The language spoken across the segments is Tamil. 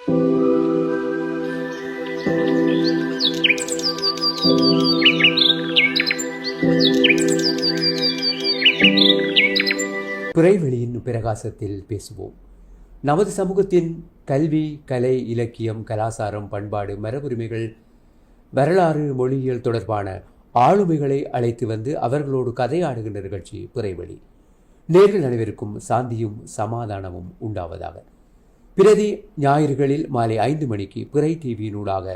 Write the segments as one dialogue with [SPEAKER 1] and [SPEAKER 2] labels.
[SPEAKER 1] பிறைவெளியின் பிரகாசத்தில் பேசுவோம். நமது சமூகத்தின் கல்வி, கலை, இலக்கியம், கலாசாரம், பண்பாடு, மரபுரிமைகள், வரலாறு, மொழியியல் தொடர்பான ஆளுமைகளை அழைத்து வந்து அவர்களோடு கதையாடுகின்ற நிகழ்ச்சி பிறைவெளி. நேர்கள் அனைவருக்கும் சாந்தியும் சமாதானமும் உண்டாவதாக. பிரதி ஞாயிறுகளில் மாலை 5 மணிக்கு பிறை டிவியினூடாக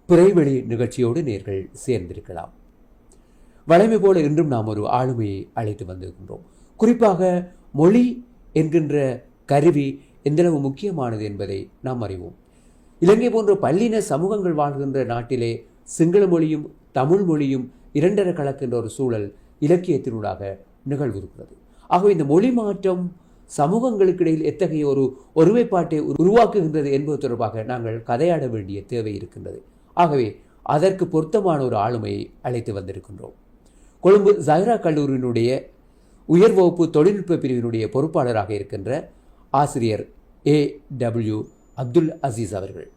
[SPEAKER 1] பிறைவெளி நிகழ்ச்சியோடு நேர்கள் சேர்ந்திருக்கலாம். வழமை போல இன்றும் நாம் ஒரு ஆளுமையை அழைத்து வந்திருக்கின்றோம். குறிப்பாக மொழி என்கின்ற கருவி எந்தளவு முக்கியமானது என்பதை நாம் அறிவோம். இலங்கை போன்ற பல்லின சமூகங்கள் வாழ்கின்ற நாட்டிலே சிங்கள மொழியும் தமிழ் மொழியும் இரண்டர கலக்கின்ற ஒரு சூழல் இலக்கியத்தினூடாக நிகழ்விருக்கிறது. ஆகவே இந்த மொழி மாற்றம் சமூகங்களுக்கு இடையில் எத்தகைய ஒரு ஒருமைப்பாட்டை உருவாக்குகின்றது என்பது தொடர்பாக நாங்கள் கதையாட வேண்டிய தேவை இருக்கின்றது. ஆகவே அதற்கு பொருத்தமான ஒரு ஆளுமையை அழைத்து வந்திருக்கின்றோம். கொழும்பு ஜஹ்ரா கல்லூரியினுடைய உயர் வகுப்பு தொழில்நுட்ப பிரிவினுடைய பொறுப்பாளராக இருக்கின்ற ஆசிரியர் A.W. அப்துல் அசீஸ் அவர்கள்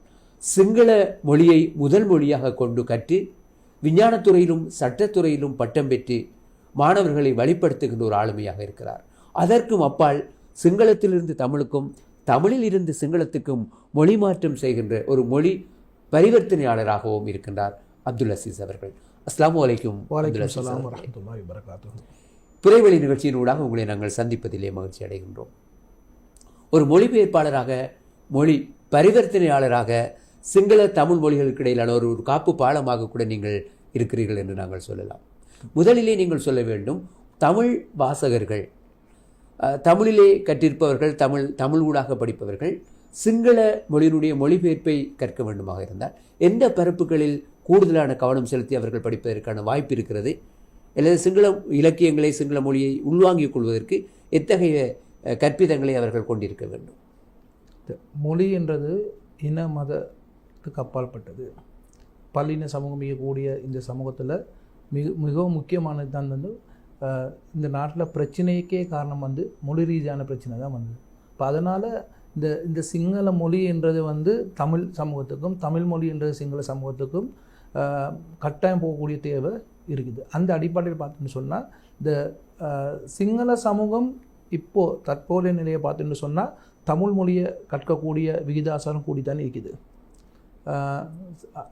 [SPEAKER 1] சிங்கள மொழியை முதல் மொழியாக கொண்டு கற்று விஞ்ஞானத்துறையிலும் சட்டத்துறையிலும் பட்டம் பெற்று மாணவர்களை வழிப்படுத்துகின்ற ஒரு ஆளுமையாக இருக்கிறார். அதற்கும் அப்பால் சிங்களத்திலிருந்து தமிழுக்கும் தமிழில் இருந்து சிங்களத்துக்கும் மொழி மாற்றம் செய்கின்ற ஒரு மொழி பரிவர்த்தனையாளராகவும் இருக்கின்றார் அப்துல் அசீஸ் அவர்கள். அஸ்ஸலாமு அலைக்கும். பிறைவெளி நிகழ்ச்சியினூடாக உங்களை நாங்கள் சந்திப்பதிலே மகிழ்ச்சி அடைகின்றோம். ஒரு மொழிபெயர்ப்பாளராக, மொழி பரிவர்த்தனையாளராக சிங்கள தமிழ் மொழிகளுக்கு இடையிலான ஒரு காப்பு பாலமாக கூட நீங்கள் இருக்கிறீர்கள் என்று நாங்கள் சொல்லலாம். முதலிலே நீங்கள் சொல்ல வேண்டும், தமிழ் வாசகர்கள், தமிழிலே கற்றிருப்பவர்கள், தமிழ் ஊடாக படிப்பவர்கள் சிங்கள மொழியினுடைய மொழிபெயர்ப்பை கற்க வேண்டுமாக இருந்தால் எந்த பரப்புகளில் கூடுதலான கவனம் செலுத்தி அவர்கள் படிப்பதற்கான வாய்ப்பு இருக்கிறது? அல்லது சிங்கள இலக்கியங்களை, சிங்கள மொழியை உள்வாங்கிக் கொள்வதற்கு எத்தகைய கற்பிதங்களை அவர்கள் கொண்டிருக்க வேண்டும்?
[SPEAKER 2] மொழி என்றது இன மதத்துக்கு அப்பாற்பட்டது. பல்லின சமூகம் மிகக்கூடிய இந்த சமூகத்தில் மிகவும் முக்கியமானது தான் இந்த நாட்டில் பிரச்சனைக்கே காரணம் மொழி ரீதியான பிரச்சனை தான் வந்தது. இப்போ அதனால் இந்த சிங்கள மொழி என்றது தமிழ் சமூகத்துக்கும், தமிழ் மொழி என்றது சிங்கள சமூகத்துக்கும் கட்டாயம் போகக்கூடிய தேவை இருக்குது. அந்த அடிப்படையில் பார்த்துன்னு சொன்னால் இந்த சிங்கள சமூகம் இப்போது தற்போதைய நிலையை பார்த்துன்னு சொன்னால் தமிழ் மொழியை கற்கக்கூடிய விகிதாசாரம் கூடித்தான் இருக்குது.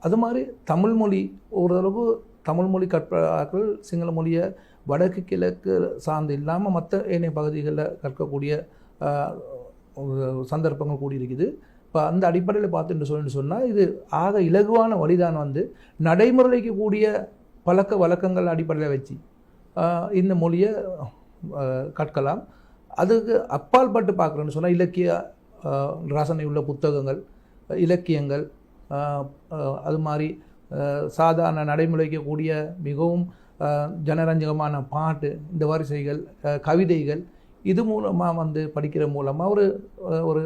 [SPEAKER 2] அது மாதிரி தமிழ் மொழி ஓரளவு தமிழ் மொழி கற்பார்கள் சிங்கள மொழியை வடக்கு கிழக்கு சார்ந்து இல்லாமல் மற்ற ஏனைய பகுதிகளில் கற்கக்கூடிய சந்தர்ப்பங்கள் கூடியிருக்குது. இப்போ அந்த அடிப்படையில் பார்த்துட்டு சொன்னால் இது ஆக இலகுவான வழிதான் நடைமுறைக்கு கூடிய பழக்க வழக்கங்கள் அடிப்படையில் வச்சு இந்த மொழியை கற்கலாம். அதுக்கு அப்பால் பட்டு பார்க்குறேன்னு சொன்னால் இலக்கிய ரசனை உள்ள புத்தகங்கள், இலக்கியங்கள், அது மாதிரி சாதாரண நடைமுறைக்கக்கூடிய மிகவும் ஜனரஞ்சகமான பாட்டு, இந்த வரிசைகள், கவிதைகள், இது மூலமாக படிக்கிற மூலமாக ஒரு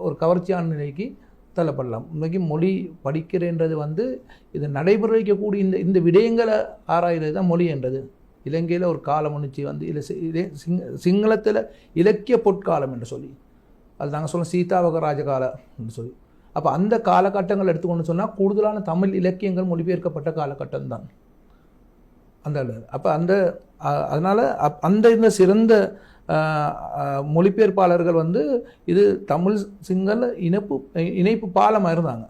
[SPEAKER 2] ஒரு கவர்ச்சியான நிலைக்கு தள்ளப்படலாம். இன்றைக்கி மொழி படிக்கிறன்றது இது நடைமுறைக்கக்கூடிய இந்த விடயங்களை ஆராய்கிறது தான் மொழி என்றது. இலங்கையில் ஒரு காலம் ஒன்றுச்சு இல்லை சிங்களத்தில் இலக்கிய பொற்காலம் என்று சொல்லி, அது நாங்கள் சொல்ல சீதாவக ராஜகாலம் என்று சொல்லி. அப்போ அந்த காலகட்டங்கள் எடுத்துக்கொண்டு சொன்னால் கூடுதலான தமிழ் இலக்கியங்கள் மொழிபெயர்க்கப்பட்ட காலகட்டம் தான் அந்த. அப்போ அதனால் இந்த சிறந்த மொழிபெயர்ப்பாளர்கள் இது தமிழ் சிங்கள இணைப்பு பாலமாக இருந்தாங்க.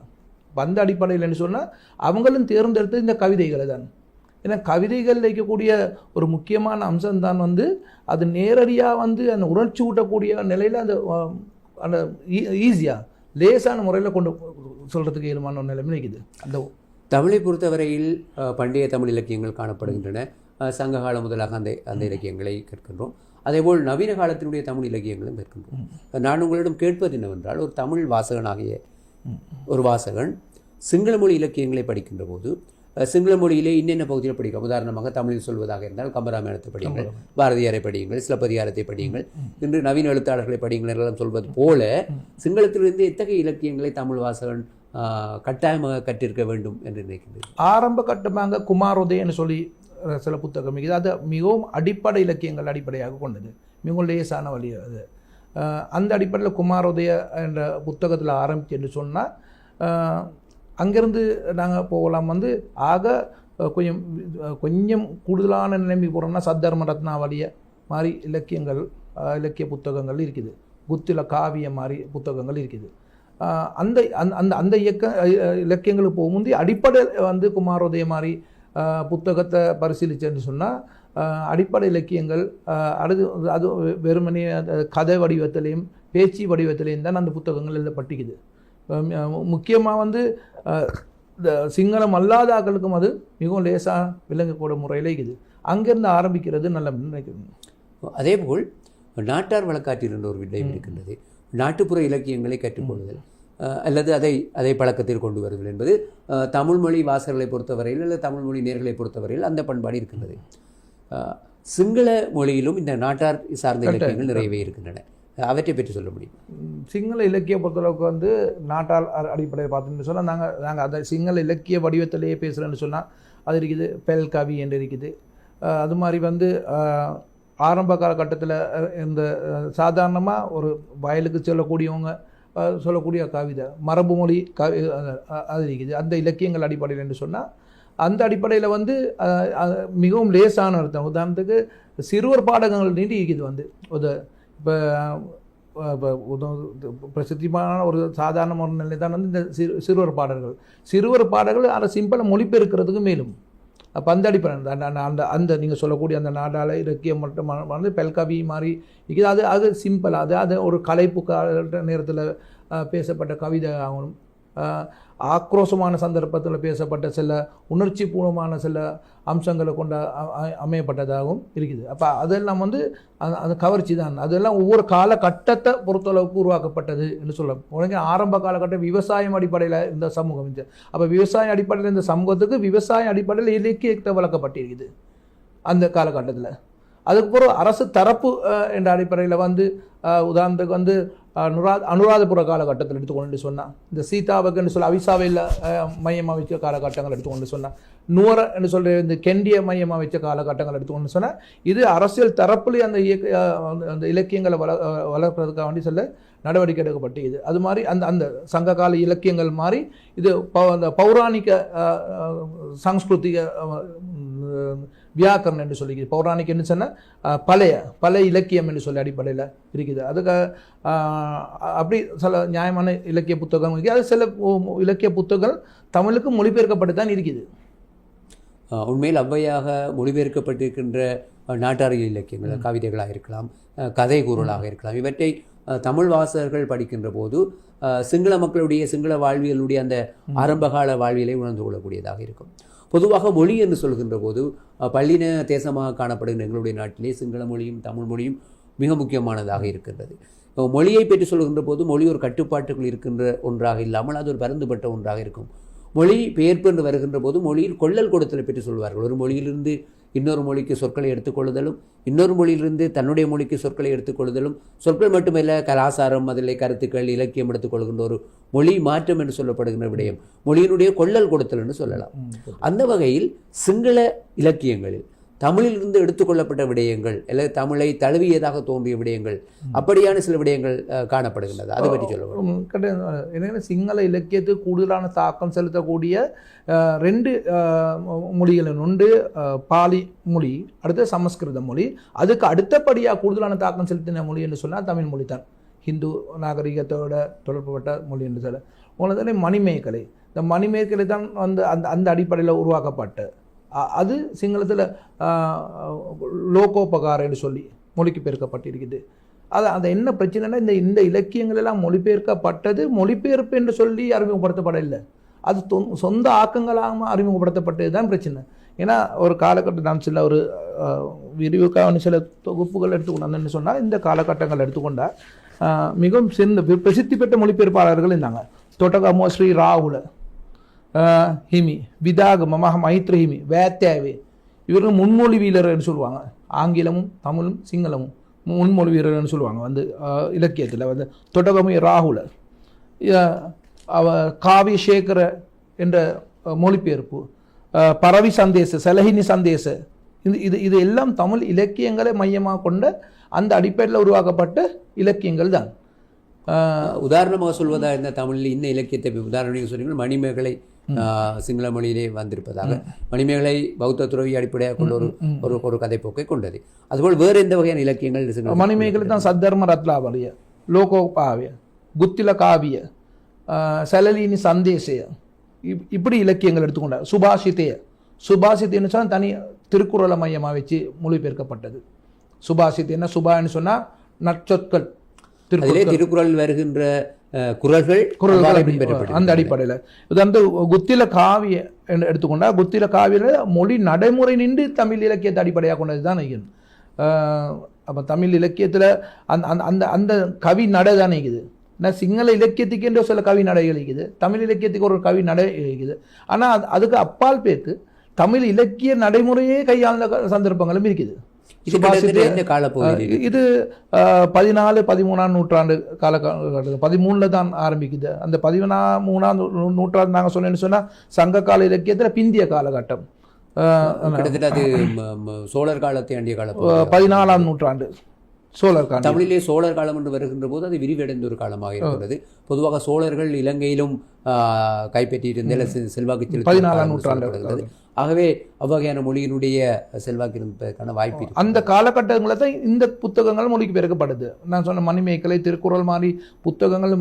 [SPEAKER 2] அந்த அடிப்படையில் என்ன சொன்னால் அவங்களும் தேர்ந்தெடுத்து இந்த கவிதைகளை தான். ஏன்னா கவிதைகள் வைக்கக்கூடிய ஒரு முக்கியமான அம்சம்தான் அது நேரடியாக அந்த உணர்ச்சி ஊட்டக்கூடிய நிலையில் அந்த ஈஸியாக லேசான முறையில் கொண்டு சொல்கிறதுக்கு இயலுமான ஒரு நிலைமை இருக்குது. அந்த
[SPEAKER 1] தமிழை பொறுத்தவரையில் பண்டைய தமிழ் இலக்கியங்கள் காணப்படுகின்றன. சங்ககாலம் முதலாக அந்த இலக்கியங்களை கற்கின்றோம். அதேபோல் நவீன காலத்தினுடைய தமிழ் இலக்கியங்களும் கற்கின்றோம். நான் உங்களிடம் கேட்பது என்னவென்றால், ஒரு தமிழ் வாசகனாகிய ஒரு வாசகன் சிங்கள மொழி இலக்கியங்களை படிக்கின்ற போது சிங்கள மொழியிலே இன்னென்ன பகுதியில் படிக்கலாம்? உதாரணமாக தமிழில் சொல்வதாக இருந்தால் கம்பராமாயணத்தை படியுங்கள், பாரதியாரை படியுங்கள், சிலப்பதிகாரத்தை படியுங்கள், இன்று நவீன எழுத்தாளர்களை படியுங்கள் என்றெல்லாம் சொல்வது போல சிங்களத்திலிருந்து எத்தகைய இலக்கியங்களை தமிழ் வாசகன் கட்டாயமாக கற்றிருக்க வேண்டும் என்று நினைக்கின்றேன்.
[SPEAKER 2] ஆரம்ப கட்டமாக குமாரோதயன்னு சொல்லி சில புத்தகம் இருக்குது. அது மிகவும் அடிப்படை இலக்கியங்கள் அடிப்படையாக கொண்டது, மிகவும் லேசான வழி அது. அந்த அடிப்படையில் குமாரோதய என்ற புத்தகத்தில் ஆரம்பிச்சு என்று சொன்னால் அங்கேருந்து நாங்கள் போகலாம் வந்து ஆக கொஞ்சம் கூடுதலான நிலைமை போகிறோம்னா சத்தர்ம ரத்னாவளிய மாதிரி இலக்கிய புத்தகங்கள் இருக்குது. புத்தில காவிய மாதிரி புத்தகங்கள் இருக்குது. அந்த அந்த அந்த இலக்கியங்களுக்கு போகும்போது அடிப்படை வந்து குமாரோதய மாதிரி புத்தகத்தை பரிசீலிச்சேன்னு சொன்னால் அடிப்படை இலக்கியங்கள் அது வெறுமனே கதை வடிவத்திலையும் பேச்சு வடிவத்திலையும் தான் அந்த புத்தகங்கள் எழுதப்பட்டிக்குது. முக்கியமாக வந்து இந்த சிங்களம் அல்லாத ஆக்களுக்கும் அது மிகவும் லேசாக விளங்கக்கூடிய முறையில் இருக்குது. அங்கேருந்து ஆரம்பிக்கிறது நல்ல நினைக்கிறேன்.
[SPEAKER 1] அதேபோல் நாட்டார் வழக்காற்றில் என்ற ஒரு விடயம் இருக்கின்றது. நாட்டுப்புற இலக்கியங்களை கற்றுக்கொள்ளுதல் அல்லது அதை பழக்கத்தில் கொண்டு வருதல் என்பது தமிழ் மொழி வாசகர்களை பொறுத்தவரையில் அல்லது தமிழ் மொழி நேர்களை பொறுத்தவரையில் அந்த பண்பாடு இருக்கின்றது. சிங்கள மொழியிலும் இந்த நாட்டார் சார்ந்த இலக்கியங்கள் நிறையவே இருக்கின்றன. அவற்றை பற்றி சொல்ல முடியும்?
[SPEAKER 2] சிங்கள இலக்கிய பொறுத்தளவுக்கு வந்து நாட்டார் அடிப்படையில் பார்த்துன்னு சொன்னால் நாங்கள் அதை சிங்கள இலக்கிய வடிவத்திலேயே பேசுகிறேன்னு சொன்னால் அது இருக்குது. பெல் கவி என்று இருக்குது. அது மாதிரி வந்து ஆரம்ப காலகட்டத்தில் இந்த சாதாரணமாக ஒரு வயலுக்கு சொல்லக்கூடியவங்க சொல்லக்கூடிய கவிதை மரபு மொழி அது இருக்குது. அந்த இலக்கியங்கள் அடிப்படையில் என்று சொன்னால் அந்த அடிப்படையில் வந்து மிகவும் லேசான அர்த்தம். உதாரணத்துக்கு சிறுவர் பாடகங்கள் நீண்டி இருக்குது வந்து இப்போ பிரசித்திமான ஒரு சாதாரண ஒரு நிலை தான் வந்து இந்த சிறுவர் பாடல்கள் அதை சிம்பிளாக மொழிபெயர்க்கிறதுக்கு மேலும் அப்போ அந்த அடிப்படை அந்த நீங்கள் சொல்லக்கூடிய அந்த நாடால இலக்கியம் மட்டும் வந்து பெல்கவி மாதிரி இருக்குது. அது சிம்பிளாக அது ஒரு கலைப்பு நேரத்தில் பேசப்பட்ட கவிதை ஆகணும். ஆக்ரோஷமான சந்தர்ப்பத்தில் பேசப்பட்ட சில உணர்ச்சி பூர்வமான சில அம்சங்களை கொண்ட அமையப்பட்டதாகவும் இருக்குது. அப்போ அதெல்லாம் வந்து அந்த கவர்ச்சி தான். அதெல்லாம் ஒவ்வொரு காலகட்டத்தை பொறுத்தளவுக்கு உருவாக்கப்பட்டது என்று சொல்ல. ஆரம்ப காலகட்டம் விவசாயம் அடிப்படையில் இந்த சமூகம் இருந்துச்சு. அப்போ விவசாய அடிப்படையில் இந்த சமூகத்துக்கு விவசாய அடிப்படையில் இலக்கியத்தை வளர்க்கப்பட்டிருக்குது அந்த காலகட்டத்தில். அதுக்கப்புறம் அரசு தரப்பு என்ற அடிப்படையில் வந்து உதாரணத்துக்கு வந்து அனுராதபுர காலகட்டத்தில் எடுத்துக்கொண்டு சொன்னால் இந்த சீதாவுக்கு சொல்ல அவிசாவையில் மையமாக வச்ச காலகட்டங்கள் எடுத்துக்கொண்டு சொன்னால் நூற என்று சொல்கிற இந்த கெண்டிய மையமாக வச்ச காலகட்டங்கள் எடுத்துக்கொண்டு சொன்னால் இது அரசியல் தரப்புலேயே அந்த இலக்கியங்களை வளர்ப்பதற்காக வேண்டி சில நடவடிக்கை எடுக்கப்பட்டு அது மாதிரி அந்த சங்ககால இலக்கியங்கள் மாதிரி இது அந்த பௌராணிக சம்ஸ்கிருதிக வியாக்கரணம் என்று சொல்லி பௌராணிக் என்று சொன்னால் பழைய இலக்கியம் என்று சொல்லி அடிப்படையில் இருக்குது. அதுக்கு அப்படி சில நியாயமான இலக்கிய புத்தகம் இருக்குது. அது சில இலக்கிய புத்தகங்கள் தமிழுக்கு மொழிபெயர்க்கப்பட்டு தான் இருக்குது.
[SPEAKER 1] உண்மையில் அவ்வையாக மொழிபெயர்க்கப்பட்டிருக்கின்ற நாட்டாரிய இலக்கியங்கள் கவிதைகளாக இருக்கலாம், கதை கூறலாக இருக்கலாம். இவற்றை தமிழ் வாசகர்கள் படிக்கின்ற போது சிங்கள மக்களுடைய சிங்கள வாழ்வியலுடைய அந்த ஆரம்பகால வாழ்வியலை உணர்ந்து கொள்ளக்கூடியதாக இருக்கும். பொதுவாக மொழி என்று சொல்கின்ற போது பல்லின தேசமாக காணப்படுகின்ற எங்களுடைய நாட்டிலே சிங்கள மொழியும் தமிழ் மொழியும் மிக முக்கியமானதாக இருக்கின்றது. மொழியை பற்றி சொல்கின்ற போது மொழி ஒரு கட்டுப்பாட்டுக்குள் இருக்கின்ற ஒன்றாக இல்லாமல் அது ஒரு பரந்துபட்ட ஒன்றாக இருக்கும். மொழி பெயர்ப்பு என்று வருகின்ற போது மொழியில் கொள்ளல் கொடுத்தலை பற்றி சொல்வார்கள். ஒரு மொழியிலிருந்து இன்னொரு மொழிக்கு சொற்களை எடுத்துக்கொள்ளுதலும், இன்னொரு மொழியிலிருந்து தன்னுடைய மொழிக்கு சொற்களை எடுத்துக்கொள்ளுதலும், சொற்கள் மட்டுமல்ல கலாச்சாரம், அதில் கருத்துக்கள், இலக்கியம் எடுத்துக்கொள்கின்ற ஒரு மொழி மாற்றம் என்று சொல்லப்படுகின்ற விடயம் மொழியினுடைய கொள்ளல் கொடுத்தல் என்று சொல்லலாம். அந்த வகையில் சிங்கள இலக்கியங்களில் தமிழிலிருந்து எடுத்துக்கொள்ளப்பட்ட விடயங்கள் அல்லது தமிழை தழுவியதாக தோன்றிய விடயங்கள் அப்படியான சில விடயங்கள் காணப்படுகின்றது. அதை பற்றி சொல்லுவோம்.
[SPEAKER 2] என்னென்ன சிங்கள இலக்கியத்துக்கு கூடுதலான தாக்கம் செலுத்தக்கூடிய ரெண்டு மொழிகள் உண்டு. பாலி மொழி, அடுத்து சமஸ்கிருத மொழி. அதுக்கு அடுத்தபடியாக கூடுதலான தாக்கம் செலுத்தின மொழி என்று சொன்னால் தமிழ் மொழி தான். ஹிந்து நாகரிகத்தோட தொடர்புபட்ட மொழி என்று சொல்ல உனதானே மணிமேகலை. இந்த மணிமேகலை தான் வந்து அந்த அடிப்படையில் உருவாக்கப்பட்ட அது சிங்களத்தில் லோகோபகாரம் என்று சொல்லி மொழிக்கு பெயர்க்கப்பட்டிருக்குது. அது என்ன பிரச்சனைனா இந்த இலக்கியங்கள் எல்லாம் மொழிபெயர்க்கப்பட்டது மொழிபெயர்ப்பு என்று சொல்லி அறிமுகப்படுத்தப்படவில்லை. அது சொந்த ஆக்கங்களாக அறிமுகப்படுத்தப்பட்டது தான் பிரச்சனை. ஏன்னா ஒரு காலகட்டம் நான் சில ஒரு விரிவுக்கான சில தொகுப்புகள் எடுத்துக்கொண்டான்னு சொன்னால் இந்த காலகட்டங்கள் எடுத்துக்கொண்டால் மிகவும் பிரசித்தி பெற்ற மொழிபெயர்ப்பாளர்கள் இருந்தாங்க. தொட்டகமோ ஸ்ரீ ராகுல ஹிமி, விதாகம மைத்ர ஹிமி, வேத்தியாவே இவர்கள் முன்மொழி வீரர்னு சொல்லுவாங்க. ஆங்கிலமும் தமிழும் சிங்களமும் முன்மொழி வீரர்னு சொல்லுவாங்க வந்து இலக்கியத்தில் வந்து தொட்டகமி ராகுல காவியசேகர என்ற மொழிபெயர்ப்பு, பரவி சந்தேச, சலஹினி சந்தேச இது எல்லாம் தமிழ் இலக்கியங்களை மையமாக கொண்ட அந்த அடிப்படையில் உருவாக்கப்பட்ட இலக்கியங்கள் தான்.
[SPEAKER 1] உதாரணமாக சொல்வதா இந்த தமிழில் இன்ன இலக்கியத்தை உதாரணம் சொன்னீங்க, மணிமேகலை சிங்கள மொழியிலே வந்திருப்பதாக. மணிமேகலை பௌத்த துறவி அடிப்படையாக கொண்ட ஒரு ஒரு கதைப்போக்கை கொண்டது. அதுபோல் வேறு எந்த வகையான இலக்கியங்கள்?
[SPEAKER 2] மணிமேகலை தான் சத்தர்ம ரத்னாவலிய, லோகோபாவிய, குத்தில காவிய, சலலினி சந்தேசய, இப்படி இலக்கியங்கள் எடுத்துக்கொண்டார். சுபாஷித்தேன்னு சொன்னால் தனி திருக்குறளை மையமாக வச்சு மொழிபெயர்க்கப்பட்டது. சுபாஷித்தேன்னா சுபான்னு சொன்னால் நற்சொற்கள்,
[SPEAKER 1] திருக்குறள் வருகின்ற குறள்கள்
[SPEAKER 2] அந்த அடிப்படையில். இது வந்து குத்தில காவிய எடுத்துக்கொண்டா, குத்தில காவியில் மொழி நடைமுறை நின்று தமிழ் இலக்கியத்தை அடிப்படையாக கொண்டது தான் நெய்யும். அப்போ தமிழ் இலக்கியத்தில் அந்த அந்த கவி நடை தான் நெய்யுது. நான் சிங்கள இலக்கியத்துக்கு என்று சில கவி நடைகள் இருக்குது, தமிழ் இலக்கியத்துக்கு ஒரு கவி நடை இருக்குது. ஆனால் அதுக்கு அப்பால் பேருக்கு தமிழ் இலக்கிய நடைமுறையே கையாள சந்தர்ப்பங்களும் இருக்குது.
[SPEAKER 1] இது
[SPEAKER 2] 14-13ஆம் நூற்றாண்டு காலகட்டத்தில் 13 தான் ஆரம்பிக்குது. அந்த 13ஆம் நூற்றாண்டு நாங்கள் சொன்னேன்னு சொன்னால் சங்க கால இலக்கியத்தில் பிந்திய காலகட்டம்.
[SPEAKER 1] அது சோழர் காலத்தை அண்டிய காலம்,
[SPEAKER 2] 14ஆம் நூற்றாண்டு சோழர் காலம்.
[SPEAKER 1] தமிழிலே சோழர் காலம் என்று வருகின்ற போது அது விரிவடைந்த ஒரு காலமாக இருக்கிறது. பொதுவாக சோழர்கள் இலங்கையிலும் கைப்பற்றியிருந்த செல்வாக்கு
[SPEAKER 2] 14ஆம் நூற்றாண்டு.
[SPEAKER 1] ஆகவே அவ்வகையான மொழியினுடைய செல்வாக்கு இருப்பதற்கான வாய்ப்பு.
[SPEAKER 2] அந்த காலகட்டங்களில் தான் இந்த புத்தகங்கள் மொழிக்கு பெருக்கப்படுது. நான் சொன்ன மணிமேகலை, திருக்குறள் மாதிரி புத்தகங்கள்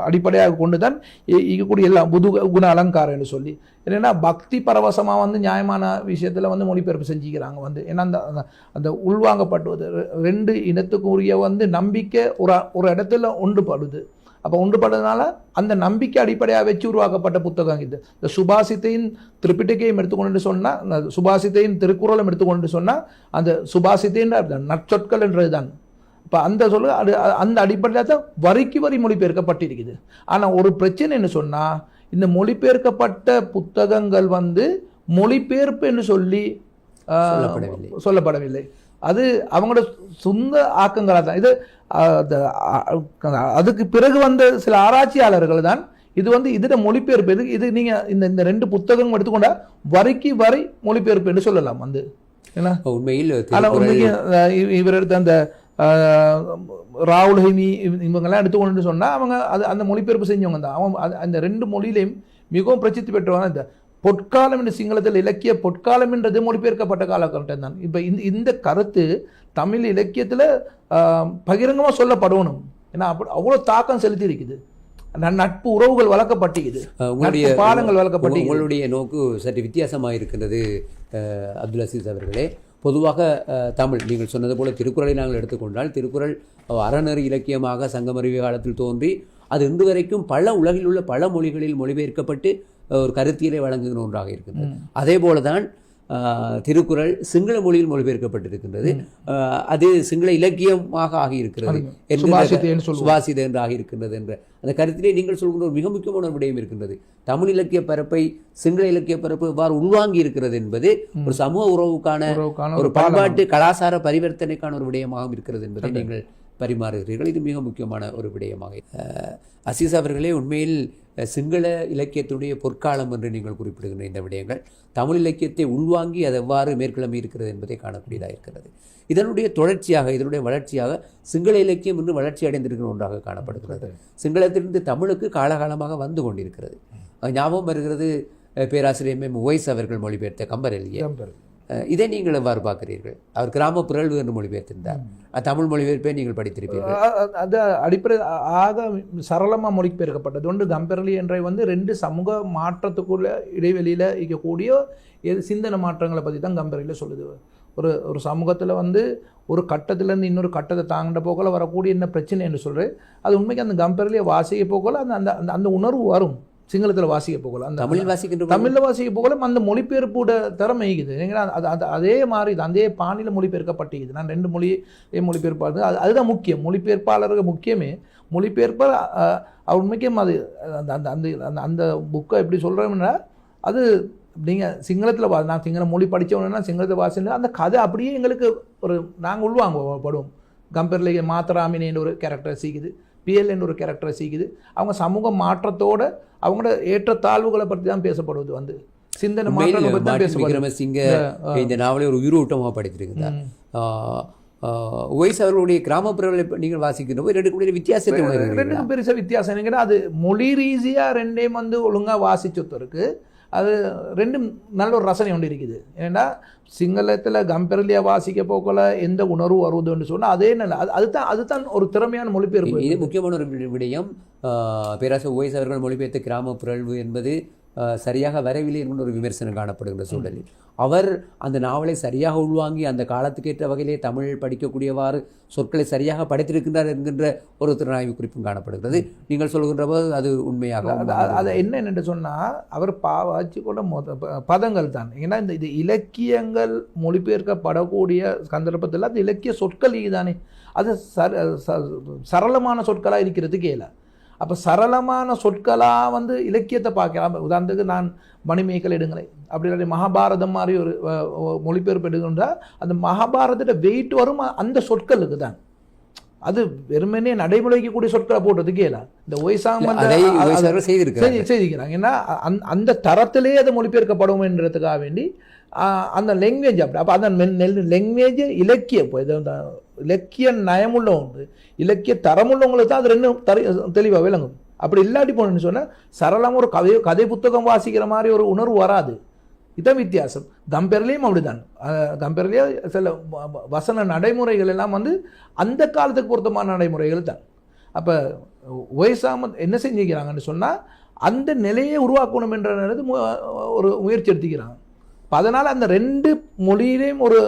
[SPEAKER 2] அடிப்படையாக கொண்டு தான் இருக்கக்கூடிய எல்லாம் புது குண அலங்காரம் என்று சொல்லி, என்னென்னா பக்தி பரவசமாக வந்து நியாயமான விஷயத்தில் வந்து மொழிபெயர்ப்பு செஞ்சுக்கிறாங்க வந்து. ஏன்னா அந்த அந்த உள்வாங்கப்படுவது ரெண்டு இனத்துக்குரிய வந்து நம்பிக்கை ஒரு இடத்துல ஒன்றுபடுது. அப்போ ஒன்றுபடுறதுனால அந்த நம்பிக்கை அடிப்படையாக வச்சு உருவாக்கப்பட்ட புத்தகம் இது. இந்த சுபாசித்தையும் திரிபிடிகையும் எடுத்துக்கொண்டு சொன்னால், சுபாசித்தையும் திருக்குறளும் எடுத்துக்கொண்டு சொன்னால், அந்த சுபாசித்தைன்ற நற்சொற்கள் என்றது தான். இப்போ அந்த அந்த அடிப்படையில் தான் வரிக்கு வரி மொழிபெயர்க்கப்பட்டிருக்குது. ஆனால் ஒரு பிரச்சனை என்ன சொன்னால், இந்த மொழிபெயர்க்கப்பட்ட புத்தகங்கள் வந்து மொழிபெயர்ப்பு என்று சொல்லி சொல்லப்படவில்லை. அது அவங்களோட சொந்த ஆக்கங்களாக தான். இது அதுக்கு பிறகு வந்த சில ஆராய்ச்சியாளர்கள் தான் இது வந்து இதோட மொழிபெயர்ப்பு. இது நீங்கள் இந்த ரெண்டு புத்தகம் எடுத்துக்கொண்டா வரிக்கு வரி மொழிபெயர்ப்பு என்று சொல்லலாம் வந்து. ஏன்னா உண்மையில் இவர் எடுத்த அந்த ராவுல்ஹிமி இவங்கெல்லாம் எடுத்துக்கொண்டு சொன்னால் அவங்க அந்த மொழிபெயர்ப்பு செஞ்சவங்க தான். அவங்க அந்த ரெண்டு மொழியிலையும் மிகவும் பிரசித்தி பெற்றவங்க. இந்த பொற்காலம் என்று சிங்களத்தில் இலக்கிய பொற்காலம் என்றது மொழிபெயர்க்கப்பட்ட காலகட்டம் தான். இப்போ இந்த கருத்து தமிழ் இலக்கியத்தில் பகிரங்கமாக சொல்லப்படணும். ஏன்னா அவ்வளோ தாக்கம் செலுத்தி இருக்குது. நட்பு உறவுகள் வளர்க்கப்பட்டிருக்குது, பாலங்கள் வளர்க்கப்பட்டு.
[SPEAKER 1] உங்களுடைய நோக்கு சற்று வித்தியாசமாக இருக்கின்றது அப்துல் அசீஸ் அவர்களே. பொதுவாக தமிழ், நீங்கள் சொன்னது போல திருக்குறளை நாங்கள் எடுத்துக்கொண்டால், திருக்குறள் அறநெறி இலக்கியமாக சங்கமறிவு காலத்தில் தோன்றி அது இன்று வரைக்கும் உலகில் உள்ள பல மொழிகளில் மொழிபெயர்க்கப்பட்டு ஒரு கருத்தியலை வழங்குகிற ஒன்றாக இருக்கின்றது. அதே போலதான் திருக்குறள் சிங்கள மொழியில் மொழிபெயர்க்கப்பட்டிருக்கின்றது. அது சிங்கள இலக்கியமாக ஆகியிருக்கிறது, சுபாசித என்று ஆகியிருக்கின்றது என்ற அந்த கருத்திலே நீங்கள் சொல்கின்ற ஒரு மிக முக்கியமான ஒரு விடயம் இருக்கின்றது. தமிழ் இலக்கிய பரப்பை சிங்கள இலக்கிய பரப்பு எவ்வாறு உள்வாங்கி இருக்கிறது என்பது ஒரு சமூக உறவுக்கான ஒரு பண்பாட்டு கலாச்சார பரிவர்த்தனைக்கான ஒரு விடயமாக இருக்கிறது என்பதை நீங்கள் பரிமாறுகிறீர்கள். இது மிக முக்கியமான ஒரு விடயமாக. அசீஸ் அவர்களே, உண்மையில் சிங்கள இலக்கியத்துடைய பொற்காலம் என்று நீங்கள் குறிப்பிடுகின்ற இந்த விடயங்கள் தமிழ் இலக்கியத்தை உள்வாங்கி அது எவ்வாறு மேற்கிழமை இருக்கிறது என்பதை காணக்கூடியதாக இருக்கிறது. இதனுடைய தொடர்ச்சியாக, இதனுடைய வளர்ச்சியாக சிங்கள இலக்கியம் இன்று வளர்ச்சி அடைந்திருக்கிற ஒன்றாக காணப்படுகிறது. சிங்களத்திலிருந்து தமிழுக்கு காலகாலமாக வந்து கொண்டிருக்கிறது. ஞாபகம் வருகிறது பேராசிரியர் எம் உவைஸ் அவர்கள் மொழிபெயர்த்த கம்பரெல்லியை. இதை நீங்கள் எவ்வாறு பார்க்கிறீர்கள்? அவர் கிராம பிறழ்வு என்று மொழிபெயர்த்திருந்தார். தமிழ் மொழிபெயர்ப்பை நீங்கள் படித்திருப்பீர்கள்.
[SPEAKER 2] அது அடிப்படை ஆக சரளமாக மொழிபெயர்க்கப்பட்டது ஒன்று. கம்பெரலி என்ற வந்து ரெண்டு சமூக மாற்றத்துக்குள்ள இடைவெளியில் இருக்கக்கூடிய சிந்தனை மாற்றங்களை பற்றி தான் கம்பெரலியில் சொல்லுது. ஒரு சமூகத்தில் வந்து ஒரு கட்டத்திலேருந்து இன்னொரு கட்டத்தை தாண்ட போக்கில் வரக்கூடிய என்ன பிரச்சனை என்று சொல்கிறேன். அது உண்மைக்கு அந்த கம்பெரலியை வாசிக்க போக்கில் அந்த அந்த உணர்வு வரும். சிங்களத்தில் வாசிக்க போகலாம், அந்த தமிழில் வாசிக்க போகலாம். அந்த மொழிபெயர்ப்போட திறமை இருக்குது. ஏன்னா அதே மாதிரி இது அதே பாணியில் மொழிபெயர்க்கப்பட்டிருக்குது. நான் ரெண்டு மொழிபெயர்ப்பாளர் அதுதான் முக்கியம். மொழிபெயர்ப்பாளர்கள் முக்கியமே மொழிபெயர்ப்பாளர் அவர் முக்கியம். அது அந்த அந்த அந்த புக்கை எப்படி சொல்கிறோம்னா, அது நீங்கள் சிங்களத்தில் நான் சிங்கள மொழி படித்தவனா சிங்களத்தை வாசினா அந்த கதை அப்படியே எங்களுக்கு ஒரு நாங்கள் உள்வாங்கப்படுவோம். கம்பெரில் மாத்தராமினின்னு ஒரு கேரக்டர் சீக்குது, பிஎல்என்னு ஒரு கேரக்டரை சீக்குது. அவங்க சமூக மாற்றத்தோடு அவங்களோட ஏற்றத்தாழ்வுகளை பற்றி தான் பேசப்படுவது வந்து. சிந்தனை மாற்றங்களை பற்றி தான் பேசப்படுது.
[SPEAKER 1] விக்ரமசிங்க இந்த நாவலை ஒரு உயிரோட்டமாக படித்திருக்கிறார். உவைஸ் அவர்களுடைய கிராமப்புறங்களை நீங்கள் வாசிக்கணும், ரெண்டுக்குடைய வித்தியாசத்தை
[SPEAKER 2] ரெண்டுக்கும் பெருசாக வித்தியாசம் என்னங்கன்னா, அது மொழி ரீதியாக ரெண்டையும் வந்து ஒழுங்காக வாசிச்சொத்தருக்கு அது ரெண்டும் நல்ல ஒரு ரசனை ஒன்று இருக்குது. ஏன்னா சிங்களத்தில் கம்பெரலியாக வாசிக்க போக்கல எந்த உணர்வு வருவதுன்னு சொன்னால் அதே நல்ல அதுதான் ஒரு திறமையான மொழிபெயர்ப்பு.
[SPEAKER 1] இது முக்கியமான ஒரு விடயம். பேராசிரியர் உவைஸ் அவர்கள் மொழிபெயர்த்த கிராமப்புறவு என்பது சரியாக வரவில்லை என்கிற ஒரு விமர்சனம் காணப்படுகின்ற சூழலில் அவர் அந்த நாவலை சரியாக உள்வாங்கி அந்த காலத்துக்கேற்ற வகையிலே தமிழ் படிக்கக்கூடியவாறு சொற்களை சரியாக படைத்திருக்கின்றார் என்கின்ற ஒரு திறனாய்வு குறிப்பும் காணப்படுகிறது. நீங்கள் சொல்கின்ற போது அது உண்மையாக
[SPEAKER 2] அது என்னென்று சொன்னால் அவர் வச்சு கொண்ட பதங்கள் தான். ஏன்னா இது இலக்கியங்கள் மொழிபெயர்க்கப்படக்கூடிய சந்தர்ப்பத்தில் அந்த இலக்கிய சொற்கள் தானே அது சரளமான சொற்களாக இருக்கிறதுக்கு இயல. அப்போ சரளமான சொற்களாக வந்து இலக்கியத்தை பார்க்கலாம். உதாரணத்துக்கு நான் மணிமேகலை எடுங்களேன், அப்படி இல்லாட்டி மகாபாரதம் மாதிரி ஒரு மொழிபெயர்ப்பு எடுக்கின்றா அந்த மகாபாரதத்தை வெயிட் வரும் அந்த சொற்களுக்கு தான். அது வெறுமனே நடைமுறைக்கக்கூடிய சொற்களை போட்டதுக்கு இயலாம். இந்த செய்திருக்கிறாங்க. ஏன்னா அந்த தரத்திலே அது மொழிபெயர்க்கப்படும் என்றதுக்காக வேண்டி அந்த லாங்குவேஜ் அப்படி. அப்போ அந்த லாங்குவேஜ் இலக்கிய இலக்கிய நயமுள்ள உண்டு, இலக்கிய தரமுள்ளவங்களுக்கு தான் அது ரெண்டும் தெளிவாக விளங்கும். அப்படி இல்லாட்டி போனோன்னு சொன்னால் சரளமாக ஒரு கதை புத்தகம் வாசிக்கிற மாதிரி ஒரு உணர்வு வராது. இதான் வித்தியாசம். கம்பெரலையும் அப்படிதான். கம்பெரலையே சில வசன நடைமுறைகள் எல்லாம் வந்து அந்த காலத்துக்கு பொருத்தமான நடைமுறைகள் தான். அப்போ ஒய்சாம என்ன செஞ்சுக்கிறாங்கன்னு சொன்னால் அந்த நிலையை உருவாக்கணும் என்ற ஒரு முயற்சி எடுத்துக்கிறாங்க. அதனால் அந்த ரெண்டு மொழியிலையும் ஒரு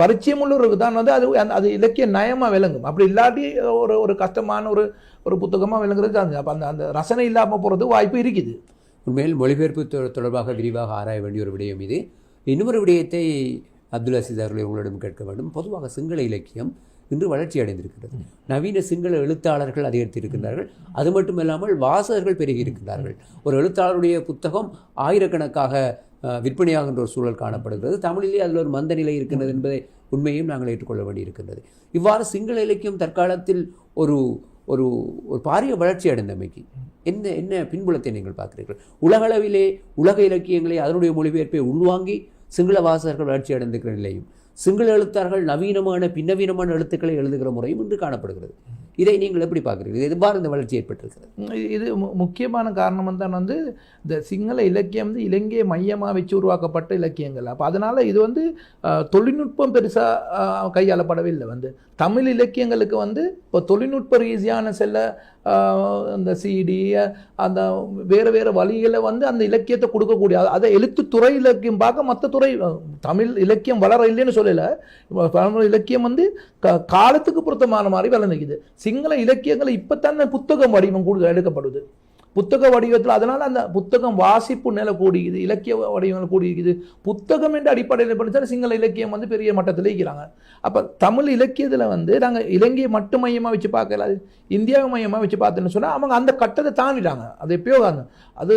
[SPEAKER 2] பரிச்சயம் உள்ளவருக்கு தான் வந்து அது இலக்கிய நயமாக விளங்கும். அப்படி இல்லாட்டி ஒரு கஷ்டமான ஒரு புத்தகமாக விளங்குறது தான். அப்போ அந்த ரசனை இல்லாமல் போகிறது வாய்ப்பு இருக்குது.
[SPEAKER 1] உண்மையில் மொழிபெயர்ப்பு தொடர்பாக விரிவாக ஆராய வேண்டிய ஒரு விடயம் இது. இன்னொரு விடயத்தை அப்துல் அசீஸ் அவர்களை உங்களிடம் கேட்க வேண்டும். பொதுவாக சிங்கள இலக்கியம் இன்று வளர்ச்சி அடைந்திருக்கிறது. நவீன சிங்கள எழுத்தாளர்கள் அதிகரித்திருக்கிறார்கள். அது மட்டுமில்லாமல் வாசகர்கள் பெருகி இருக்கிறார்கள். ஒரு எழுத்தாளருடைய புத்தகம் ஆயிரக்கணக்காக விற்பனையாகின்ற ஒரு சூழல் காணப்படுகிறது. தமிழிலே அதில் ஒரு மந்த நிலை இருக்கின்றது என்பதை உண்மையும் நாங்கள் ஏற்றுக்கொள்ள வேண்டியிருக்கின்றது. இவ்வாறு சிங்கள இலக்கியம் தற்காலத்தில் ஒரு ஒரு ஒரு பாரிய வளர்ச்சி அடைந்தமைக்கு என்ன பின்புலத்தை நீங்கள் பார்க்கிறீர்கள்? உலகளவிலே உலக இலக்கியங்களை அதனுடைய மொழிபெயர்ப்பை உள்வாங்கி சிங்கள வாசகர்கள் வளர்ச்சி அடைந்திருக்கிற நிலையும், சிங்கள எழுத்தாளர்கள் பின்னவீனமான எழுத்துக்களை எழுதுகிற முறையும் இன்று காணப்படுகிறது. இதை நீங்கள் எப்படி பார்க்குறீர்கள்? எவ்வாறு இந்த வளர்ச்சி ஏற்பட்டிருக்கிறது?
[SPEAKER 2] இது முக்கியமான காரணம் தான் வந்து இந்த சிங்கள இலக்கியம் வந்து இலங்கையை மையமாக வச்சு உருவாக்கப்பட்ட இலக்கியங்கள். அப்போ அதனால் இது வந்து தொழில்நுட்பம் பெருசாக கையாளப்படவில்லை. வந்து தமிழ் இலக்கியங்களுக்கு வந்து இப்போ தொழில்நுட்ப ரீதியான சில அந்த சிடி அந்த வேறு வழிகளை வந்து அந்த இலக்கியத்தை கொடுக்கக்கூடிய அதை எழுத்துத்துறை இலக்கியம் பார்க்க மற்ற துறை தமிழ் இலக்கியம் வளர இல்லைன்னு சொல்லலை. தமிழ் இலக்கியம் வந்து காலத்துக்கு பொருத்தமான மாதிரி வளர்ந்துக்குது. சிங்கள இலக்கியங்கள் இப்போ தானே புத்தகம் வடிவம் கூடுதல் எடுக்கப்படுது. புத்தக வடிவத்தில் அதனால் அந்த புத்தகம் வாசிப்பு நிலை கூடிக்குது, இலக்கிய வடிவங்கள் கூடியிருக்குது. புத்தகம் என்ற அடிப்படையில் படித்தால் சிங்கள இலக்கியம் வந்து பெரிய மட்டத்தில் இருக்கிறாங்க. அப்போ தமிழ் இலக்கியத்தில் வந்து நாங்கள் இலங்கையை மட்டும் மையமாக வச்சு பார்க்கல, இந்தியாவை மையமாக வச்சு பார்த்தோன்னு சொன்னால் அவங்க அந்த கட்டத்தை தாண்டிட்டாங்க. அது எப்பயோ அது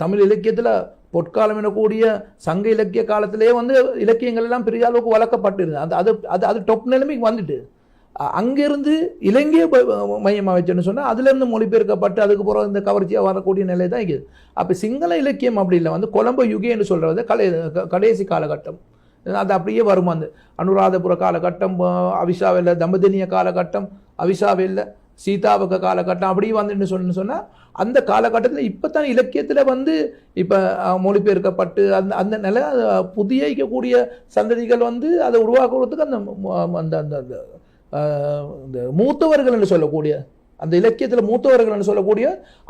[SPEAKER 2] தமிழ் இலக்கியத்தில் பொற்காலம் எனக்கூடிய சங்க இலக்கிய காலத்திலே வந்து இலக்கியங்கள் எல்லாம் பெரிய அளவுக்கு வளர்க்கப்பட்டிருந்தது. அது அது அது டொப் நிலைமைக்கு வந்துட்டு அங்கேருந்து இலங்கையை மையமாக வச்சோன்னு சொன்னால் அதுலேருந்து மொழிபெயர்க்கப்பட்டு அதுக்கப்புறம் இந்த கவர்ச்சியாக வரக்கூடிய நிலை தான் இருக்குது. அப்போ சிங்கள இலக்கியம் அப்படி இல்லை. வந்து கொலம்போ யுகேன்னு சொல்கிறது கடைசி காலகட்டம். அது அப்படியே வரும். அந்த அனுராதபுர காலகட்டம், அவிசாவில் தம்பதினிய காலகட்டம், அவிசாவில் சீதாபக காலகட்டம் அப்படி வந்துன்னு சொன்னால் அந்த காலகட்டத்தில் இப்போ தான் இலக்கியத்தில் வந்து இப்போ மொழிபெயர்க்கப்பட்டு அந்த நிலை புதியக்கூடிய சந்ததிகள் வந்து அதை உருவாக்குறதுக்கு அந்த அந்த இந்த மூத்தவர்கள் என்று சொல்லக்கூடிய அந்த இலக்கியத்தில் மூத்தவர்கள் என்று சொல்லக்கூடிய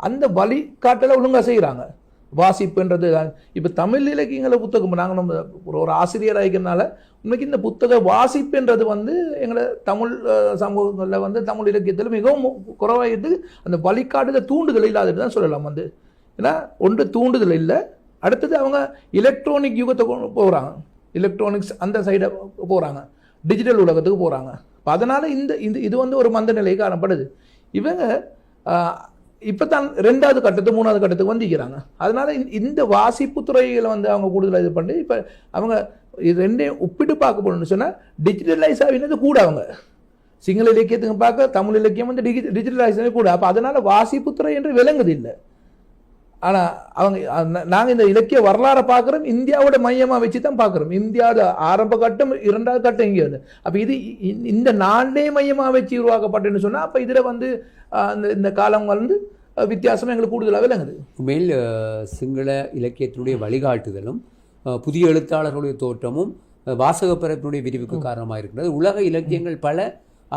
[SPEAKER 2] அந்த வழிகாட்டலை ஒழுங்காக செய்கிறாங்க. வாசிப்புன்றது இப்போ தமிழ் இலக்கியங்களை புத்தகம் நாங்கள் நம்ம ஒரு ஆசிரியராக இருக்கிறனால உண்மைக்கு இந்த புத்தக வாசிப்புன்றது வந்து எங்களை தமிழ் சமூகங்களில் வந்து தமிழ் இலக்கியத்தில் மிகவும் குறைவாகிட்டு அந்த வழிகாட்டுதல் தூண்டுதல் இல்லாதது தான் சொல்லலாம். வந்து ஏன்னா ஒன்று தூண்டுதல் இல்லை, அடுத்தது அவங்க எலக்ட்ரானிக் யுகத்தை போகிறாங்க, எலக்ட்ரானிக்ஸ் அந்த சைடை போகிறாங்க, டிஜிட்டல் உலகத்துக்கு போகிறாங்க. அதனால் இது வந்து ஒரு மந்த நிலை காணப்படுது. இவங்க இப்போ தான் 2வது கட்டத்து 3வது கட்டத்துக்கு வந்திக்கிறாங்க. அதனால் இந்த வாசிப்பு துறைகளை வந்து அவங்க கூடுதலாக இது பண்ணி இப்போ அவங்க இது ரெண்டையும் ஒப்பிட்டு பார்க்க போகணும்னு சொன்னால் டிஜிட்டலைஸ் ஆகினது கூட அவங்க சிங்கள இலக்கியத்துக்கு பார்க்க தமிழ் இலக்கியம் வந்து டிஜிட்டலைஸ் கூட. அப்போ அதனால் வாசிப்புத்துறை என்று விளங்குது இல்லை. ஆனால் அவங்க நாங்கள் இந்த இலக்கிய வரலாறை பார்க்குறோம் இந்தியாவோட மையமாக வச்சு தான் பார்க்குறோம். இந்தியாவில் ஆரம்ப கட்டம் 2வது கட்டம் இங்கே வந்து அப்போ இது இந்த நாடே மையமாக வச்சு உருவாக்கப்பட்டேன்னு சொன்னால் அப்போ இதில் வந்து இந்த காலம் வந்து வித்தியாசம் எங்களுக்கு கூடுதலாக விளங்குது.
[SPEAKER 1] உண்மையில் சிங்கள இலக்கியத்தினுடைய வழிகாட்டுதலும் புதிய எழுத்தாளர்களுடைய தோற்றமும் வாசக பரப்பினுடைய விரிவுக்கு காரணமாக இருக்கிறது. உலக இலக்கியங்கள் பல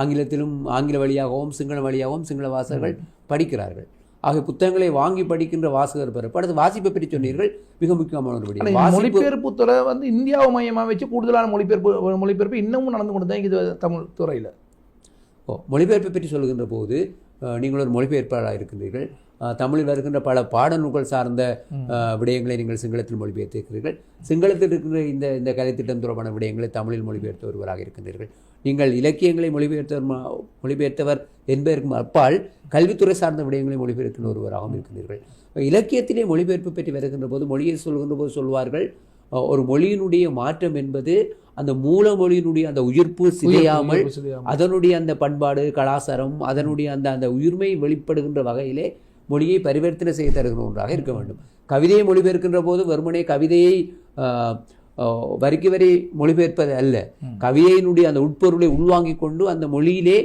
[SPEAKER 1] ஆங்கிலத்திலும் ஆங்கில வழியாகவும் சிங்கள வழியாகவும் சிங்கள வாசகர்கள் படிக்கிறார்கள். ஆக புத்தகங்களை வாங்கி படிக்கின்ற வாசகர் பரப்பு. அடுத்து வாசிப்பை பற்றி சொன்னீர்கள், மிக முக்கியமான ஒரு விடயம்
[SPEAKER 2] மொழிபெயர்ப்பு துறை வந்து இந்தியாவை மையமாக வச்சு கூடுதலான மொழிபெயர்ப்பு இன்னமும் நடந்து கொண்டு தான் இது தமிழ் துறையில்.
[SPEAKER 1] மொழிபெயர்ப்பை பற்றி சொல்கின்ற போது நீங்கள் ஒரு மொழிபெயர்ப்பாளராக இருக்கின்றீர்கள். தமிழில் வருகின்ற பல பாடநூல்கள் சார்ந்த விடயங்களை நீங்கள் சிங்களத்தில் மொழிபெயர்த்திருக்கிறீர்கள். சிங்களத்தில் இருக்கின்ற இந்த கலைத்திட்டம் தொடர்பான விடயங்களை தமிழில் மொழிபெயர்த்த ஒருவராக இருக்கின்றீர்கள். நீங்கள் இலக்கியங்களை மொழிபெயர்த்தவர் என்பதற்கு அப்பால் கல்வித்துறை சார்ந்த விடயங்களை மொழிபெயர்க்கின்ற ஒருவராகவும் இருக்கின்றீர்கள். இலக்கியத்திலே மொழிபெயர்ப்பு பற்றி வருகின்ற போது மொழியை சொல்கின்ற போது சொல்வார்கள், ஒரு மொழியினுடைய மாற்றம் என்பது அந்த மூல மொழியினுடைய அந்த உயிர்ப்பு சிதையாமல் அதனுடைய அந்த பண்பாடு கலாச்சாரம் அதனுடைய அந்த உயிர்மை வெளிப்படுகின்ற வகையிலே மொழியை பரிவர்த்தனை செய்ய தருகிற ஒன்றாக இருக்க வேண்டும். கவிதையை மொழிபெயர்க்கின்ற போது வெறுமனே கவிதையை வரிக்கு வரி மொழிபெயர்ப்பது அல்ல, கவிதையினுடைய அந்த உட்பொருளை உள்வாங்கிக் கொண்டு அந்த மொழியிலே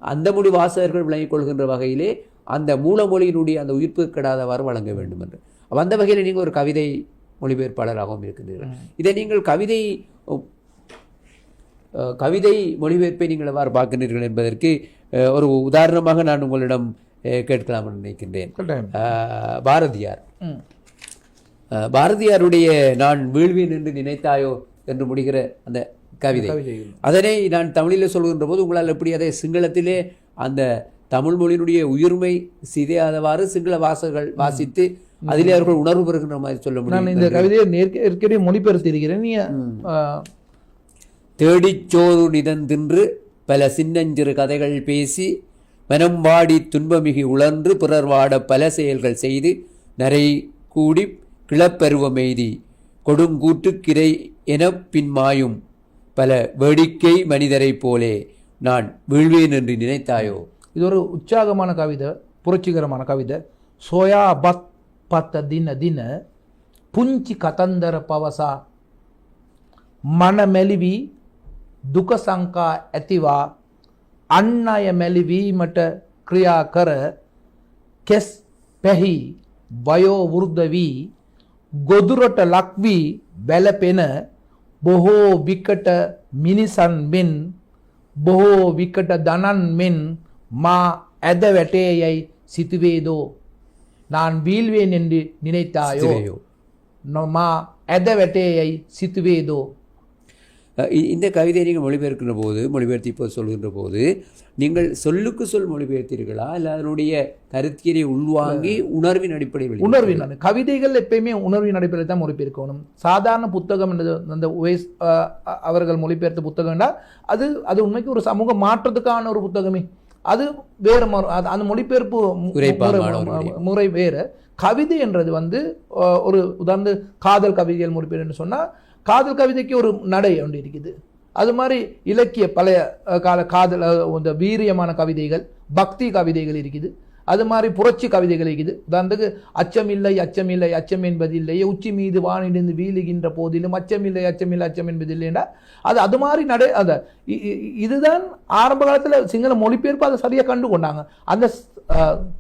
[SPEAKER 1] அந்த மொழி வாசகர்கள் விளங்கிக் கொள்கின்ற வகையிலே அந்த மூல மொழியினுடைய அந்த உயிர்ப்பு கெடாதவாறு வழங்க வேண்டும் என்று. அந்த வகையில் நீங்கள் ஒரு கவிதை மொழிபெயர்ப்பாளராகவும் இருக்கின்றீர்கள். இதை நீங்கள் கவிதை மொழிபெயர்ப்பை நீங்கள் எவ்வாறு பார்க்கின்றீர்கள் என்பதற்கு ஒரு உதாரணமாக நான் உங்களிடம் கேட்கலாம் என்று நினைக்கின்றேன். பாரதியாருடைய நான் வீழ்வேன் என்று நினைத்தாயோ என்று முடிகிற அந்த கவிதை, அதனை நான் தமிழில் சொல்கின்ற போது உங்களால் எப்படி அதை சிங்களத்திலே அந்த தமிழ் மொழியினுடைய உயிர்மை சிதையாதவாறு சிங்கள வாசகர்கள் வாசித்து அதிலே அவர்கள் உணர்வு பெறுகின்ற மாதிரி சொல்ல முடியும்?
[SPEAKER 2] நான் இந்த கவிதையை ஏற்கனவே மொழிபெயர்த்தி இருக்கிறேன். நீ
[SPEAKER 1] தேடிச்சோறு நிதந்தின்று பல சின்னஞ்சிறு கதைகள் பேசி மனம் வாடி துன்பமிகி உழன்று பிறர் வாட பல செயல்கள் செய்து நரை கூடி கிளப்பருவமெய்தி கொடுங்கூற்று கிரை என பின்மாயும் பல வேடிக்கை மனிதரை போலே நான் வீழ்வேன் என்று நினைத்தாயோ.
[SPEAKER 2] இது ஒரு உற்சாகமான கவிதை, புரட்சிகரமான கவிதை. சோயா பத் பத்த தின தின புஞ்சி கதந்தர பவசா மனமெலிவி දුක සංකා ඇතිවා අන් අය මැලිවීමට ක්‍රියා කර කෙස් පැහි වයෝ වෘද්ධ වී ගොදුරට ලක්වී බැලපෙන බොහෝ විකට මිනිසන් මෙන් බොහෝ විකට දනන් මෙන් මා ඇද වැටේ යයි සිතුවේදෝ நான் வீழ்வேன் என்று நினைத்தாயோ மா ඇද වැටේ යයි සිතුවේதோ.
[SPEAKER 1] இந்த கவிதையை நீங்கள் மொழிபெயர்த்து இப்போது சொல்கின்ற போது நீங்கள் சொல்லுக்கு சொல் மொழிபெயர்த்தீர்களா இல்லை அதனுடைய கருத்தியலை உள்வாங்கி உணர்வின் அடிப்படையில்?
[SPEAKER 2] உணர்வின் கவிதைகள் எப்பயுமே உணர்வின் அடிப்படையில் தான் மொழிபெயர்க்கணும். சாதாரண புத்தகம் என்றது அந்த உவேஸ் அவர்கள் மொழிபெயர்த்த புத்தகம்னா அது உண்மைக்கு ஒரு சமூக மாற்றத்துக்கான ஒரு புத்தகமே. அது வேறு அந்த மொழிபெயர்ப்பு முறை வேறு. கவிதை என்றது வந்து ஒரு உதாரண காதல் கவிதைகள் மொழிபெயர்ன்னு சொன்னால் காதல் கவிதைக்கு ஒரு நடை ஒன்று இருக்குது. அது மாதிரி இலக்கிய பழைய கால காதல் இந்த வீரியமான கவிதைகள் பக்தி கவிதைகள் இருக்குது. அது மாதிரி புரட்சி கவிதைகள் இருக்குது. உதாரணத்துக்கு அச்சமில்லை அச்சமில்லை அச்சம் என்பதில்லை, உச்சி மீது வானிலிருந்து வீழுகின்ற போதிலும் அச்சமில்லை அச்சமில்லை அச்சம் என்பதில்லைன்னா அது மாதிரி நடை. அந்த இதுதான் ஆரம்ப காலத்தில் சிங்கள மொழிபெயர்ப்பு அதை சரியாக கண்டு கொண்டாங்க. அந்த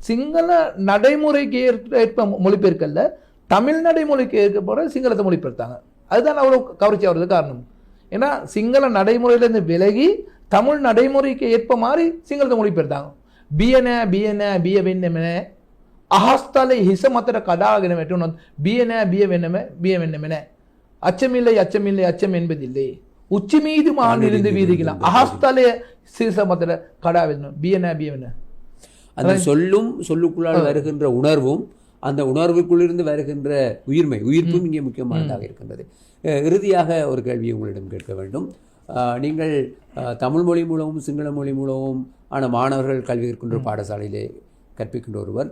[SPEAKER 2] சிங்கள நடைமுறைக்கு ஏற்ப மொழிபெயர்க்கல்ல தமிழ் நடைமுறைக்கு ஏற்ப சிங்களத்தை மொழிபெயர்த்தாங்க. அதுதான் அவ்வளோ கவர்ச்சி ஆகிறது காரணம். ஏன்னா சிங்கள நடைமுறையிலேருந்து விலகி தமிழ் நடைமுறைக்கு ஏற்ப மாதிரி சிங்களத்தை மொழிபெயர்த்தாங்க. பியன பியன பிய வெண்ணமென அஹஸ்தலை ஹிச மத்திர கடாகின வெட்டணும் பியன பிய வெண்ணமே பிய வெண்ணமென அச்சமில்லை அச்சமில்லை அச்சம் என்பதில்லை உச்சி மீது மாநிலிருந்து வீதிக்கலாம் அஹஸ்தலை சிச மத்திர கடா வெண்ணணும் பியன பியவென்ன.
[SPEAKER 1] அந்த சொல்லுக்குள்ளால் வருகின்ற உணர்வும் அந்த உணர்வுக்குள்ளிருந்து வருகின்ற உயிர்ப்பும் இங்கே முக்கியமானதாக இருக்கின்றது. இறுதியாக ஒரு கேள்வியை உங்களிடம் கேட்க வேண்டும். நீங்கள் தமிழ் மொழி மூலமும் சிங்கள மொழி மூலமும் ஆன மாணவர்கள் கல்வி கற்கின்ற பாடசாலையிலே கற்பிக்கின்ற ஒருவர்,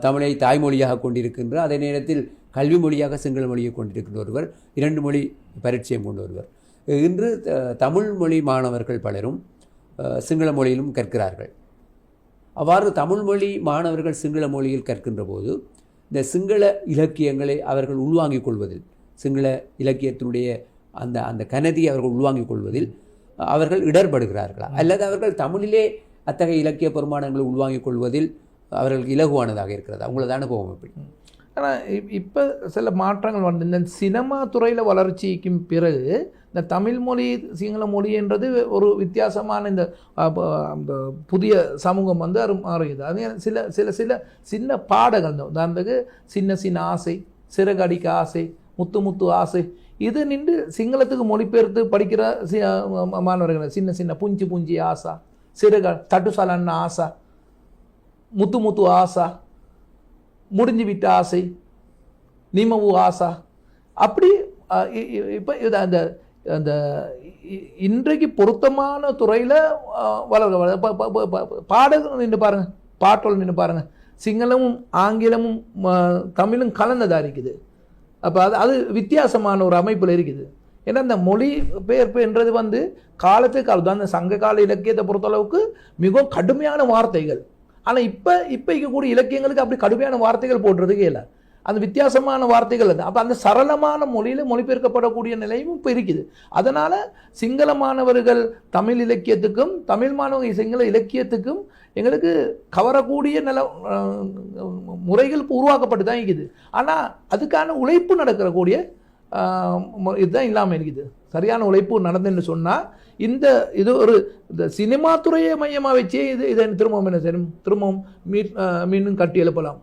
[SPEAKER 1] தமிழை தாய்மொழியாக கொண்டிருக்கின்ற அதே நேரத்தில் கல்வி மொழியாக சிங்கள மொழியை கொண்டிருக்கின்ற ஒருவர், 2 மொழி பரிச்சயம் கொண்ட ஒருவர். இன்று தமிழ் மொழி மாணவர்கள் பலரும் சிங்கள மொழியிலும் கற்கிறார்கள். அவ்வாறு தமிழ் மொழி மாணவர்கள் சிங்கள மொழியில் கற்கின்ற போது இந்த சிங்கள இலக்கியங்களை அவர்கள் உள்வாங்கிக் கொள்வதில், சிங்கள இலக்கியத்தினுடைய அந்த அந்த கனதியை அவர்கள் உள்வாங்கிக் கொள்வதில் அவர்கள் இடர்படுகிறார்களா, அல்லது அவர்கள் தமிழிலே அத்தகைய இலக்கிய பெருமானங்களை உள்வாங்கிக் கொள்வதில் அவர்களுக்கு இலகுவானதாக இருக்கிறதா? உங்களது அனுபவம் எப்படி?
[SPEAKER 2] ஆனால் இப்போ சில மாற்றங்கள் வந்து இந்த சினிமா துறையில் வளர்ச்சிக்கும் பிறகு இந்த தமிழ் மொழி சிங்கள மொழி என்றது ஒரு வித்தியாசமான இந்த புதிய சமூகம் வந்து மாறுகிறது. அது சில சில சில சின்ன பாடங்கள் தான். உதாரணத்துக்கு சின்ன சின்ன ஆசை, சிறகடிக்க ஆசை, முத்து முத்து ஆசை, இது நின்று சிங்களத்துக்கு மொழிபெயர்த்து படிக்கிற மாணவர்கள் சின்ன சின்ன புஞ்சி புஞ்சி ஆசா, சிறக தட்டுசாலන්න ஆசா, முத்து முத்து ஆசா, முடிஞ்சு விட்ட ஆசை, நிமவு ஆசா, அப்படி இப்போ இது அந்த அந்த இன்றைக்கு பொருத்தமான துறையில் பாடல்கள் நின்று பாருங்கள், பாட்டோல் நின்று பாருங்கள், சிங்களமும் ஆங்கிலமும் தமிழும் கலந்ததாக இருக்குது. அப்போ அது வித்தியாசமான ஒரு அமைப்பில் இருக்குது. ஏன்னா இந்த மொழி பெயர்ப்பு என்றது வந்து காலத்துக்கு காலம் தான். அந்த சங்க கால இலக்கியத்தை பொறுத்தளவுக்கு மிகவும் கடுமையான வார்த்தைகள். ஆனால் இப்போ இருக்கக்கூடிய இலக்கியங்களுக்கு அப்படி கடுமையான வார்த்தைகள் போடுறதுக்கே இல்லை. அந்த வித்தியாசமான வார்த்தைகள் அது. அப்போ அந்த சரளமான மொழியில் மொழிபெயர்க்கப்படக்கூடிய நிலையும் இப்போ இருக்குது. அதனால் சிங்கள மாணவர்கள் தமிழ் இலக்கியத்துக்கும், தமிழ் மாணவர்கள் சிங்கள இலக்கியத்துக்கும் எங்களுக்கு கவரக்கூடிய முறைகள் உருவாக்கப்பட்டு தான் இருக்குது. ஆனால் அதுக்கான உழைப்பு நடக்கிறக்கூடிய இதுதான் இல்லாமல் இருக்குது. சரியான உழைப்பு நடந்துன்னு சொன்னால் இது ஒரு இந்த சினிமா துறையை மையமாக வச்சே இதை திரும்பவும் என்ன செய்யணும், திரும்பவும் மீண்டும் கட்டி எழுப்பலாம்.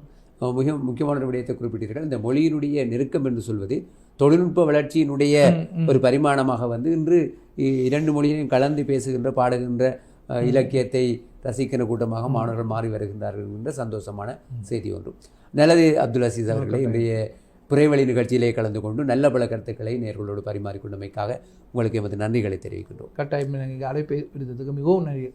[SPEAKER 1] மிக முக்கியமான விடயத்தை குறிப்பிட்டீர்கள். இந்த மொழியினுடைய நெருக்கம் என்று சொல்வது தொழில்நுட்ப வளர்ச்சியினுடைய ஒரு பரிமாணமாக வந்து இன்று இரண்டு மொழியையும் கலந்து பேசுகின்ற பாடுகின்ற இலக்கியத்தை ரசிக்கிற கூட்டமாக மாணவர்கள் மாறி வருகின்றார்கள் என்ற சந்தோஷமான செய்தி ஒன்று. நல்லது அப்துல் அசீஸ் அவர்களே, இன்றைய புரைவழி நிகழ்ச்சியிலே கலந்து கொண்டு நல்ல பல கருத்துக்களை நேர்களோடு பரிமாறிக்கொண்டமைக்காக உங்களுக்கு எமது நன்றிகளை தெரிவிக்கின்றோம்.
[SPEAKER 2] கட்டாயம் நீங்கள் அழைப்பை விடுத்ததுக்கு மிகவும் நன்றி.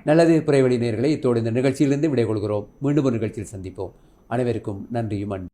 [SPEAKER 1] நல்லது புரைவழி நேயர்களை, இத்தோடு இந்த நிகழ்ச்சியிலிருந்து விடை கொள்கிறோம். மீண்டும் ஒரு நிகழ்ச்சியில் சந்திப்போம். அனைவருக்கும் நன்றியும் அன்பும்.